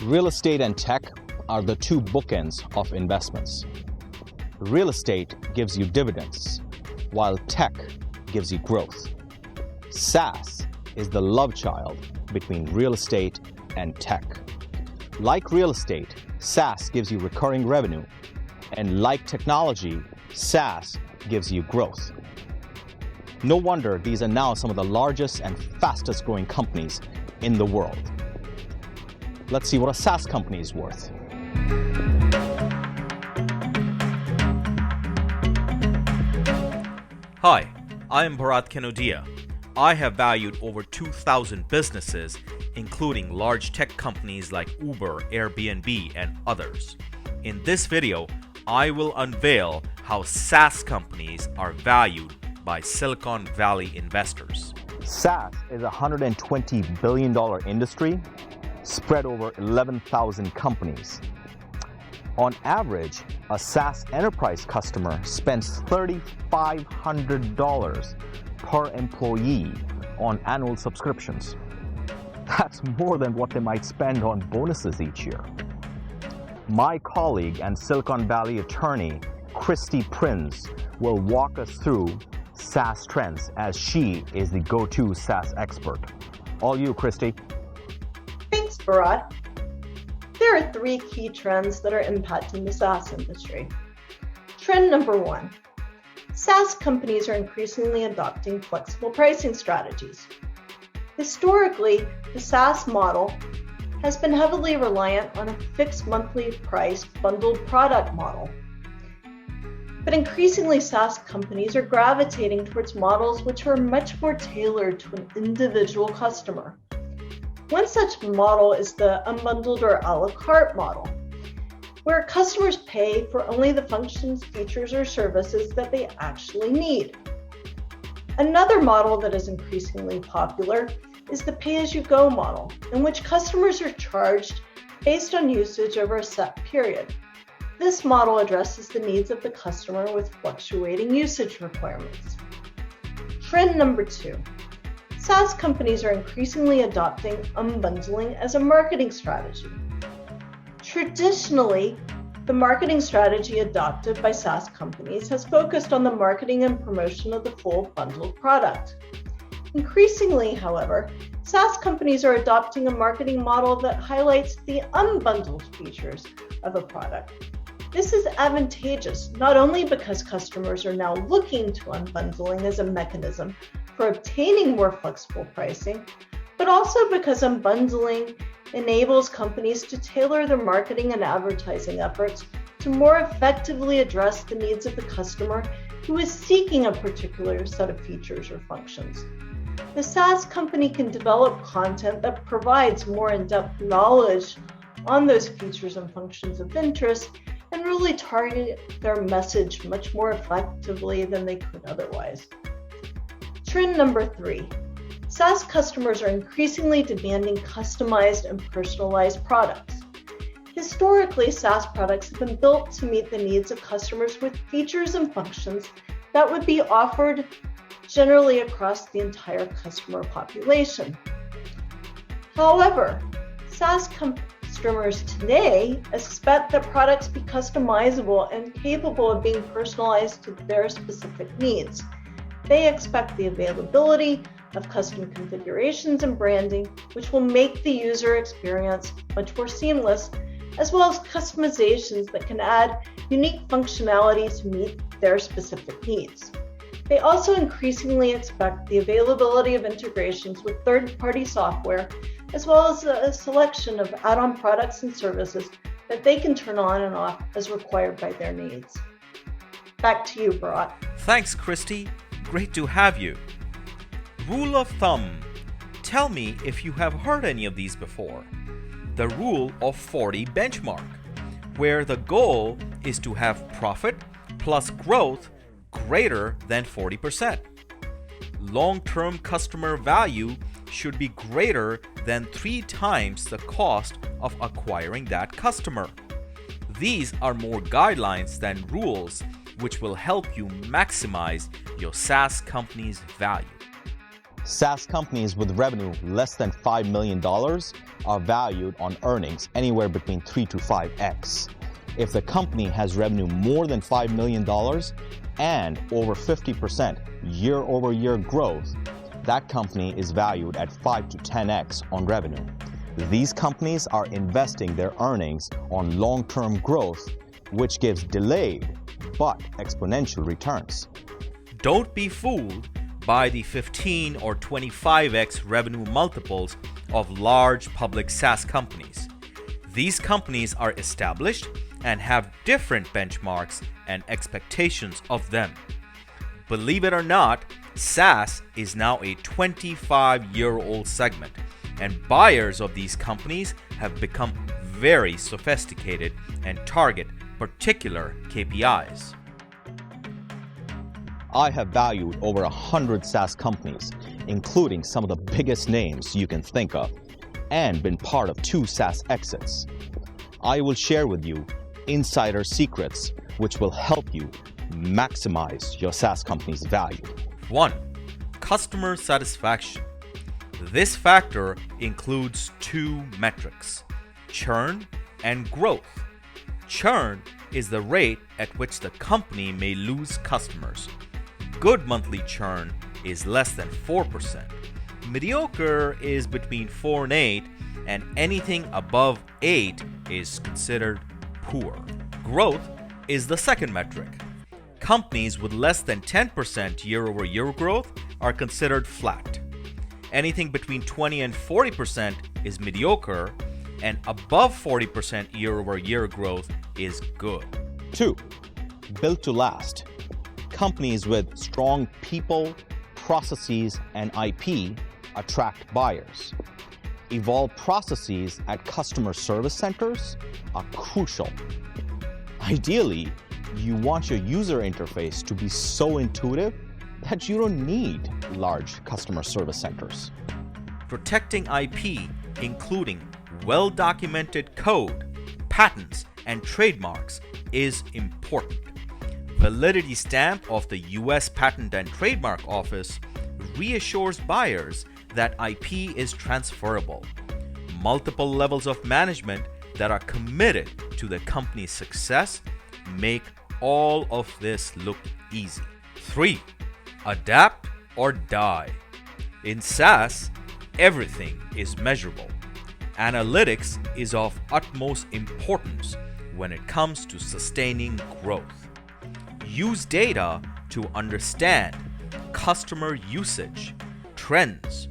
Real estate and tech are the two bookends of investments. Real estate gives you dividends, while tech gives you growth. SaaS is the love child between real estate and tech. Like real estate, SaaS gives you recurring revenue, and like technology, SaaS gives you growth. No wonder these are now some of the largest and fastest growing companies in the world. Let's see what a SaaS company is worth. Hi, I am Bharat Kanodia. I have valued over 2,000 businesses, including large tech companies like Uber, Airbnb, and others. In this video, I will unveil how SaaS companies are valued by Silicon Valley investors. SaaS is a $120 billion industry spread over 11,000 companies. On average, a SaaS enterprise customer spends $3,500 per employee on annual subscriptions. That's more than what they might spend on bonuses each year. My colleague and Silicon Valley attorney, Kristie Prinz, will walk us through SaaS trends as she is the go-to SaaS expert. All you, Kristie. Thanks, Bharat. There are three key trends that are impacting the SaaS industry. Trend number one, SaaS companies are increasingly adopting flexible pricing strategies. Historically, the SaaS model has been heavily reliant on a fixed monthly price bundled product model. But increasingly, SaaS companies are gravitating towards models which are much more tailored to an individual customer. One such model is the unbundled or a la carte model, where customers pay for only the functions, features, or services that they actually need. Another model that is increasingly popular is the pay-as-you-go model, in which customers are charged based on usage over a set period. This model addresses the needs of the customer with fluctuating usage requirements. Trend number two. SaaS companies are increasingly adopting unbundling as a marketing strategy. Traditionally, the marketing strategy adopted by SaaS companies has focused on the marketing and promotion of the full bundled product. Increasingly, however, SaaS companies are adopting a marketing model that highlights the unbundled features of a product. This is advantageous not only because customers are now looking to unbundling as a mechanism for obtaining more flexible pricing, but also because unbundling enables companies to tailor their marketing and advertising efforts to more effectively address the needs of the customer who is seeking a particular set of features or functions. The SaaS company can develop content that provides more in-depth knowledge on those features and functions of interest and really target their message much more effectively than they could otherwise. Trend number three, SaaS customers are increasingly demanding customized and personalized products. Historically, SaaS products have been built to meet the needs of customers with features and functions that would be offered generally across the entire customer population. However, SaaS customers today expect that products be customizable and capable of being personalized to their specific needs. They expect the availability of custom configurations and branding, which will make the user experience much more seamless, as well as customizations that can add unique functionality to meet their specific needs. They also increasingly expect the availability of integrations with third-party software, as well as a selection of add-on products and services that they can turn on and off as required by their needs. Back to you, Bharat. Thanks, Kristie. Great to have you. Rule of thumb. Tell me if you have heard any of these before. The Rule of 40 benchmark, where the goal is to have profit plus growth greater than 40%. Long-term customer value should be greater than 3 times the cost of acquiring that customer. These are more guidelines than rules, which will help you maximize your SaaS company's value. SaaS companies with revenue less than $5 million are valued on earnings anywhere between 3 to 5x. If the company has revenue more than $5 million and over 50% year-over-year growth, that company is valued at 5 to 10x on revenue. These companies are investing their earnings on long-term growth, which gives delayed but exponential returns. Don't be fooled by the 15 or 25x revenue multiples of large public SaaS companies. These companies are established and have different benchmarks and expectations of them. Believe it or not, SaaS is now a 25-year-old segment, and buyers of these companies have become very sophisticated and target particular KPIs. I have valued over 100 SaaS companies, including some of the biggest names you can think of, and been part of 2 SaaS exits. I will share with you insider secrets which will help you maximize your SaaS company's value. 1. Customer satisfaction. This factor includes 2 metrics: churn and growth. Churn is the rate at which the company may lose customers. Good monthly churn is less than 4%. Mediocre is between 4 and 8, and anything above 8 is considered poor. Growth is the second metric. Companies with less than 10% year-over-year growth are considered flat. Anything between 20 and 40% is mediocre, and above 40% year-over-year growth is good. 2. Built to last. Companies with strong people, processes, and IP attract buyers. Evolved processes at customer service centers are crucial. Ideally, you want your user interface to be so intuitive that you don't need large customer service centers. Protecting IP, including well-documented code, patents, and trademarks, is important. Validity stamp of the U.S. Patent and Trademark Office reassures buyers that IP is transferable. Multiple levels of management that are committed to the company's success make all of this look easy. 3. Adapt or die. In SaaS, everything is measurable. Analytics is of utmost importance when it comes to sustaining growth. Use data to understand customer usage, trends,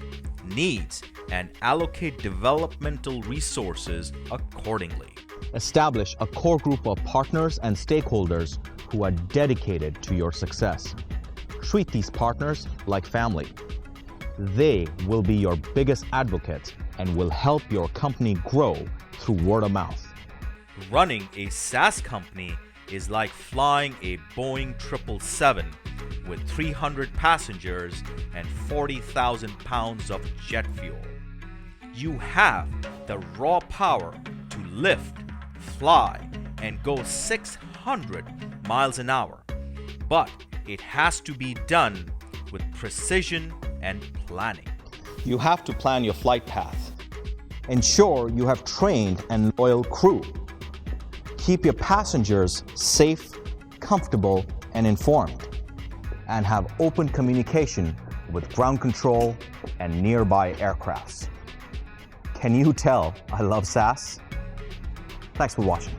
needs, and allocate developmental resources accordingly. Establish a core group of partners and stakeholders who are dedicated to your success. Treat these partners like family. They will be your biggest advocates and will help your company grow through word of mouth. Running a SaaS company is like flying a Boeing 777 with 300 passengers and 40,000 pounds of jet fuel. You have the raw power to lift, fly, and go 600 miles an hour, but it has to be done with precision and planning. You have to plan your flight path. Ensure you have trained and loyal crew. Keep your passengers safe, comfortable, and informed, and have open communication with ground control and nearby aircrafts. Can you tell I love SaaS? Thanks for watching.